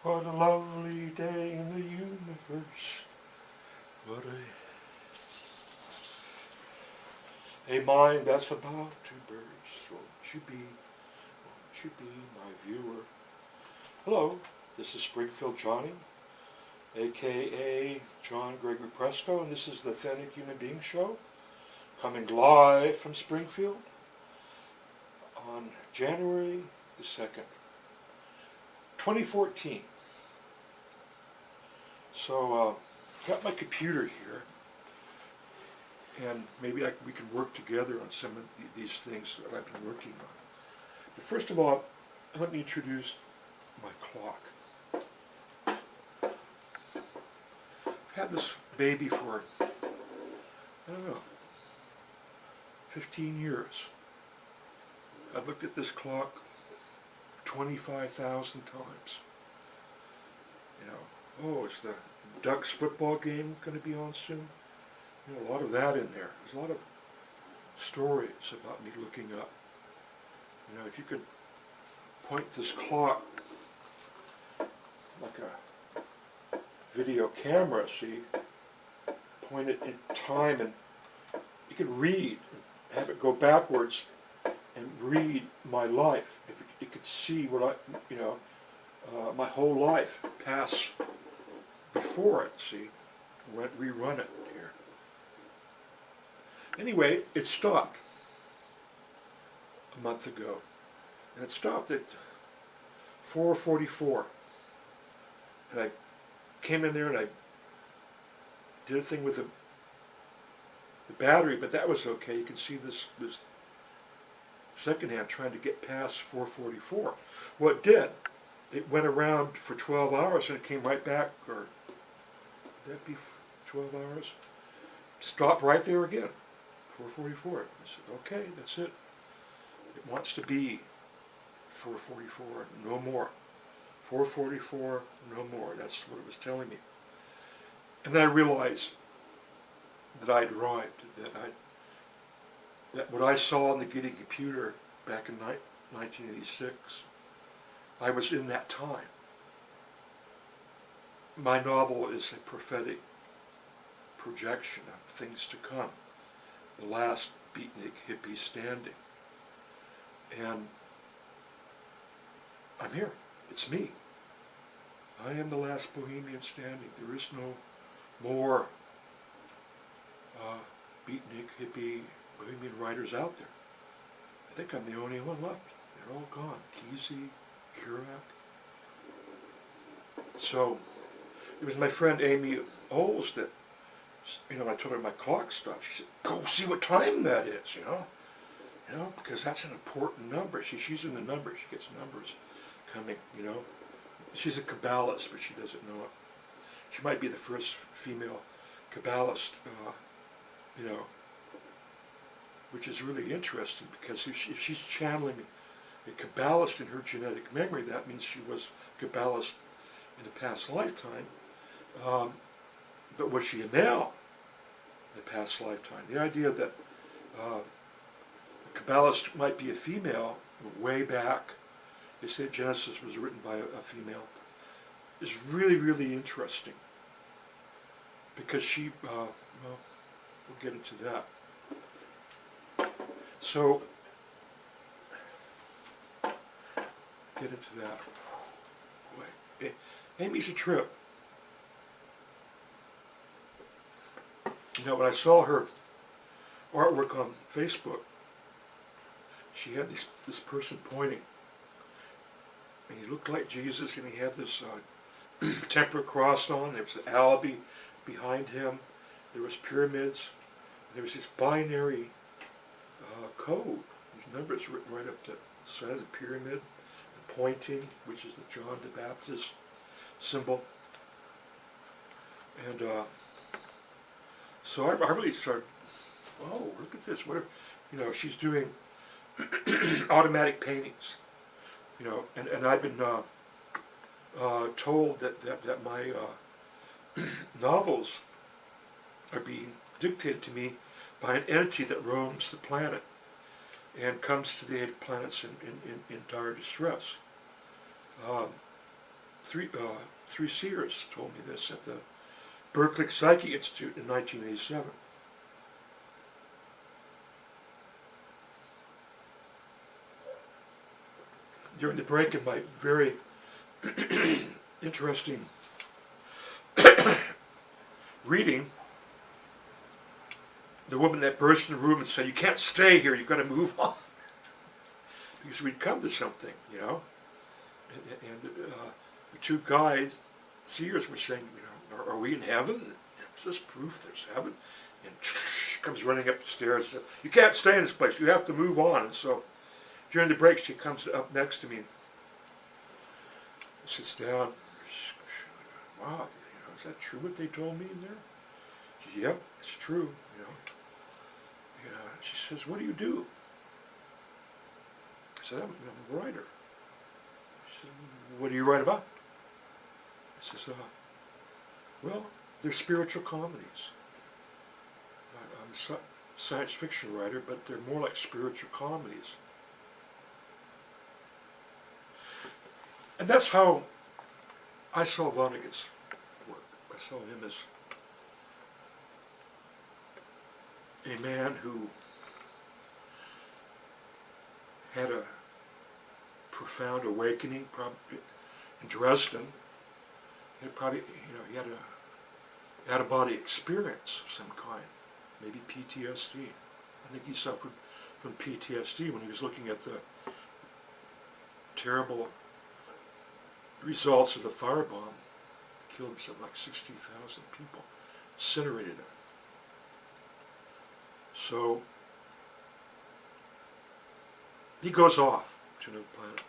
What a lovely day in the universe. What a mind that's about to burst. Won't you be my viewer? Hello, this is Springfield Johnny, aka John Gregory Presto, and this is the Authentic Human Being Show, coming live from Springfield on January the 2nd, 2014. So, got my computer here, and maybe we can work together on some of these things that I've been working on. But first of all, let me introduce my clock. I've had this baby for, I don't know, 15 years. I've looked at this clock 25,000 times. You know, oh, is the Ducks football game going to be on soon? You know, a lot of that in there. There's a lot of stories about me looking up. You know, if you could point this clock like a video camera, see, point it in time, and you could read, have it go backwards and read my life. If you could see what my whole life pass before it, see, rerun it here. Anyway, it stopped a month ago, and it stopped at 4:44, and I came in there and I did a thing with the battery, but that was okay. You can see this second hand trying to get past 4:44. Well, it did. It went around for 12 hours and it came right back, or would that be 12 hours? Stopped right there again, 4:44. I said, okay, that's it. It wants to be 4:44, no more. 4:44, no more. That's what it was telling me. And then I realized that I'd arrived, that what I saw on the Getty computer back in 1986, I was in that time. My novel is a prophetic projection of things to come, the last beatnik hippie standing. And I'm here. It's me. I am the last bohemian standing. There is no more beatnik hippie bohemian writers out there. I think I'm the only one left. They're all gone. Kesey, Kerouac. So it was my friend Amy Oles that, I told her my clock stopped. She said, go see what time that is, because that's an important number. She's in the numbers. She gets numbers coming, She's a Kabbalist, but she doesn't know it. She might be the first female Kabbalist, which is really interesting, because if she's channeling a Kabbalist in her genetic memory, that means she was Kabbalist in a past lifetime. But was she a male in a past lifetime? The idea that a Kabbalist might be a female way back, they say Genesis was written by a female, is really, really interesting. Because she, we'll get into that. So, get into that. Boy, Amy's a trip. When I saw her artwork on Facebook, she had this person pointing, and he looked like Jesus, and he had this temperate cross on. There was an alabi behind him. There was pyramids. There was this binary code. These numbers written right up the side of the pyramid, and pointing, which is the John the Baptist symbol. And so I really started, oh, look at this. What if, she's doing automatic paintings. And I've been told that my novels are being dictated to me by an entity that roams the planet and comes to the aid of planets in dire distress. three seers told me this at the Berkeley Psyche Institute in 1987. During the break in my very interesting reading, the woman that burst in the room and said, "You can't stay here, you've got to move on." Because we'd come to something, you know. And the two guys, seers, were saying, you know, are we in heaven? Is this proof there's heaven? And she comes running up the stairs and says, "You can't stay in this place, you have to move on." And so during the break, she comes up next to me and sits down. "Wow, you know, is that true what they told me in there?" She says, "Yep, it's true, you know." Yeah. She says, "What do you do?" I said, "I'm a writer." She said, "What do you write about?" I says, "Well, they're spiritual comedies. I'm a science fiction writer, but they're more like spiritual comedies." And that's how I saw Vonnegut's work. I saw him as a man who had a profound awakening, probably in Dresden. He probably, you know, he had a out-of-body experience of some kind, maybe PTSD. I think he suffered from PTSD when he was looking at the terrible results of the firebomb. Killed something like 60,000 people, incinerated them. So he goes off to another planet.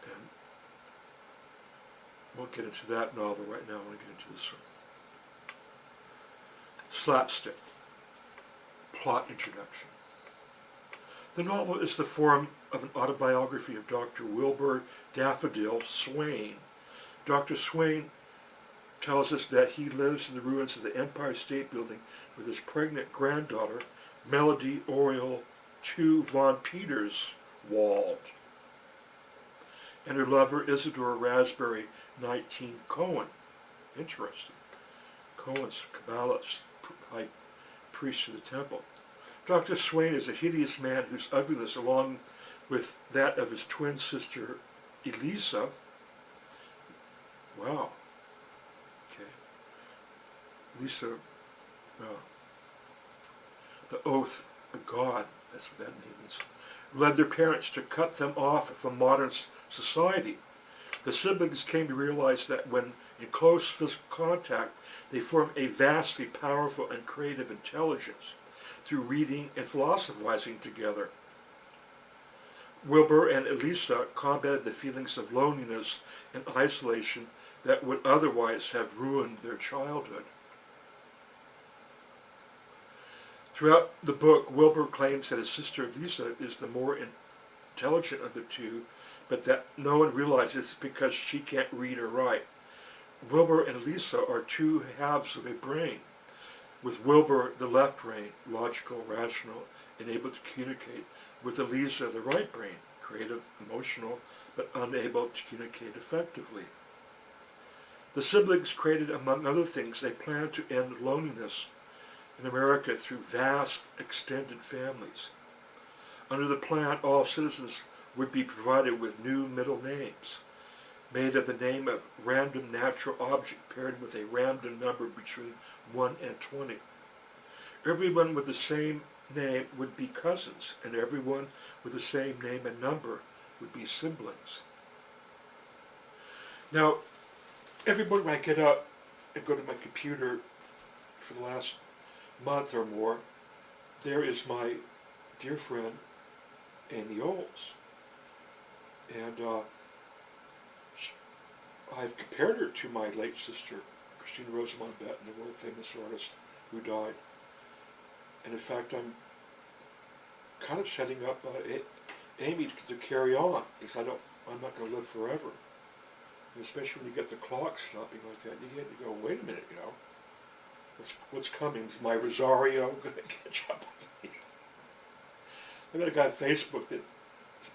And I won't get into that novel right now. I want to get into this one. Slapstick. Plot introduction. The novel is the form of an autobiography of Dr. Wilbur Daffodil Swain. Dr. Swain tells us that he lives in the ruins of the Empire State Building with his pregnant granddaughter, Melody Oriole II von Peterswald, and her lover, Isidore Raspberry 19 Cohen. Interesting. Cohen's Kabbalist, high priest of the temple. Dr. Swain is a hideous man whose ugliness, along with that of his twin sister, Elisa, wow, okay, Elisa, the oath of God, that's what that means, led their parents to cut them off from modern society. The siblings came to realize that when in close physical contact, they form a vastly powerful and creative intelligence through reading and philosophizing together. Wilbur and Elisa combated the feelings of loneliness and isolation that would otherwise have ruined their childhood. Throughout the book, Wilbur claims that his sister Elisa is the more intelligent of the two, but that no one realizes because she can't read or write. Wilbur and Elisa are two halves of a brain, with Wilbur, the left brain, logical, rational, and able to communicate, with Elisa, the right brain, creative, emotional, but unable to communicate effectively. The siblings created, among other things, a plan to end loneliness in America through vast, extended families. Under the plan, all citizens would be provided with new middle names, made of the name of random natural object paired with a random number between 1 and 20. Everyone with the same name would be cousins, and everyone with the same name and number would be siblings. Now, every morning when I get up and go to my computer for the last month or more, there is my dear friend Amy Olds. And I've compared her to my late sister, Christina Rosamond Benton, the world famous artist who died. And in fact, I'm kind of setting up Amy to carry on, because I'm not going to live forever. And especially when you get the clock stopping like that, you get to go, wait a minute, you know, what's coming? Is my Rosario going to catch up with me? I got a guy on Facebook that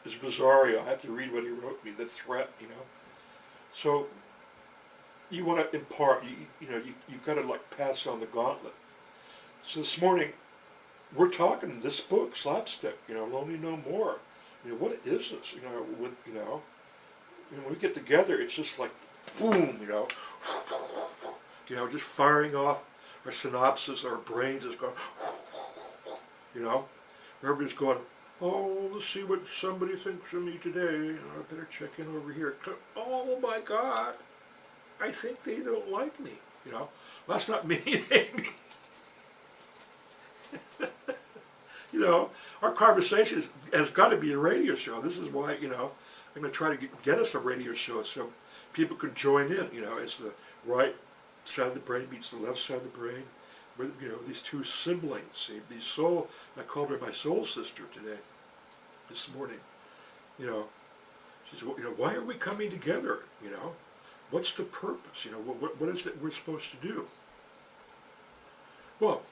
is Rosario. I have to read what he wrote me, the threat, you know. So you want to impart, you've got to like pass on the gauntlet. So this morning, we're talking this book, Slapstick, Lonely No More. What is this? When we get together, it's just like, boom, just firing off our synopsis, our brains is going, everybody's going, oh, let's see what somebody thinks of me today. I better check in over here. Oh my God, I think they don't like me. That's not me, Amy. Our conversation has got to be a radio show. This is why, I'm going to try to get us a radio show so people can join in. It's the right side of the brain meets the left side of the brain. These two siblings, see, these soul, I called her my soul sister today, this morning. She said, why are we coming together? What's the purpose? What is it we're supposed to do? Well,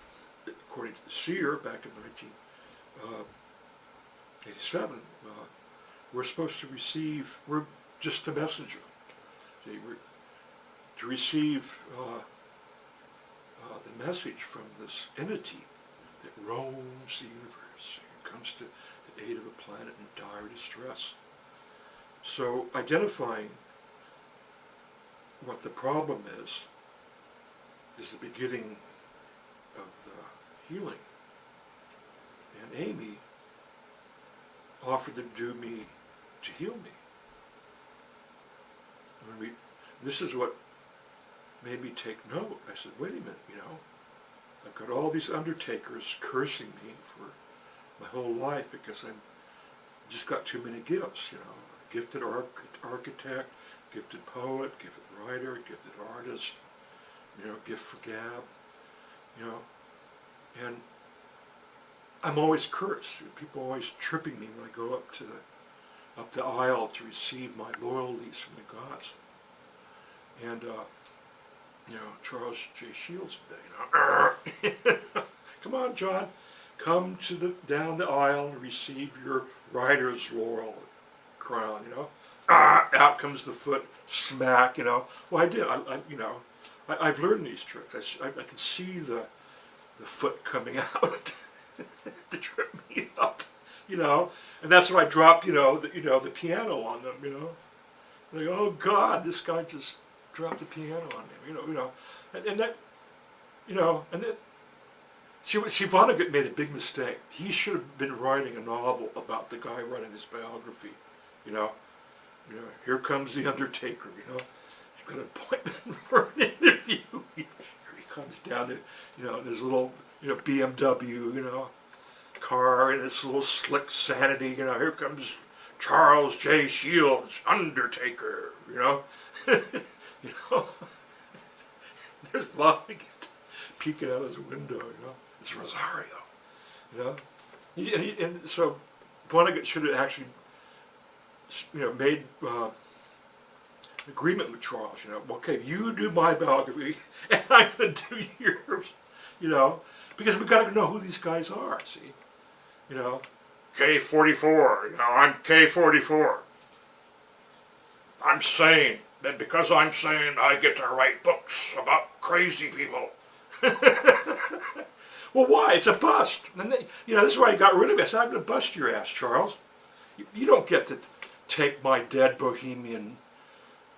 according to the seer back in 1987, we're supposed to receive, we're just the messenger. See, to receive the message from this entity that roams the universe and comes to the aid of a planet in dire distress. So identifying what the problem is the beginning of the healing. And Amy offered to do me, to heal me. This is what made me take note. I said, wait a minute, I've got all these undertakers cursing me for my whole life because I'm just got too many gifts, gifted architect, gifted poet, gifted writer, gifted artist, gift for gab, and I'm always cursed. People always tripping me when I go up the aisle to receive my loyalties from the gods. And Charles J. Shields today, come on, John, come down the aisle and receive your writer's laurel crown, out comes the foot, smack, Well, I did, I've learned these tricks. I can see the foot coming out to trip me up, and that's when I dropped, the piano on them, Like, oh God, this guy just dropped the piano on me, and that, and then, see, Vonnegut made a big mistake. He should have been writing a novel about the guy writing his biography, here comes the undertaker, he's got an appointment for an interview. Here he comes down, this little, BMW, car, and this little slick Sanity, here comes Charles J. Shields, Undertaker, There's Vonnegut peeking out his window, It's Rosario, And so Vonnegut should have actually, made an agreement with Charles, okay, you do my biography, and I'm going to do yours, because we've got to know who these guys are, see, K44, I'm K44. I'm sane. And because I'm sane, I get to write books about crazy people. Well, why? It's a bust. And this is why I got rid of it. I said, I'm going to bust your ass, Charles. You don't get to take my dead bohemian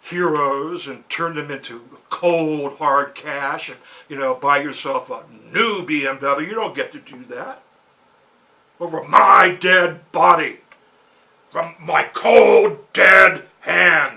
heroes and turn them into cold, hard cash and, buy yourself a new BMW. You don't get to do that. Over my dead body. From my cold, dead hands.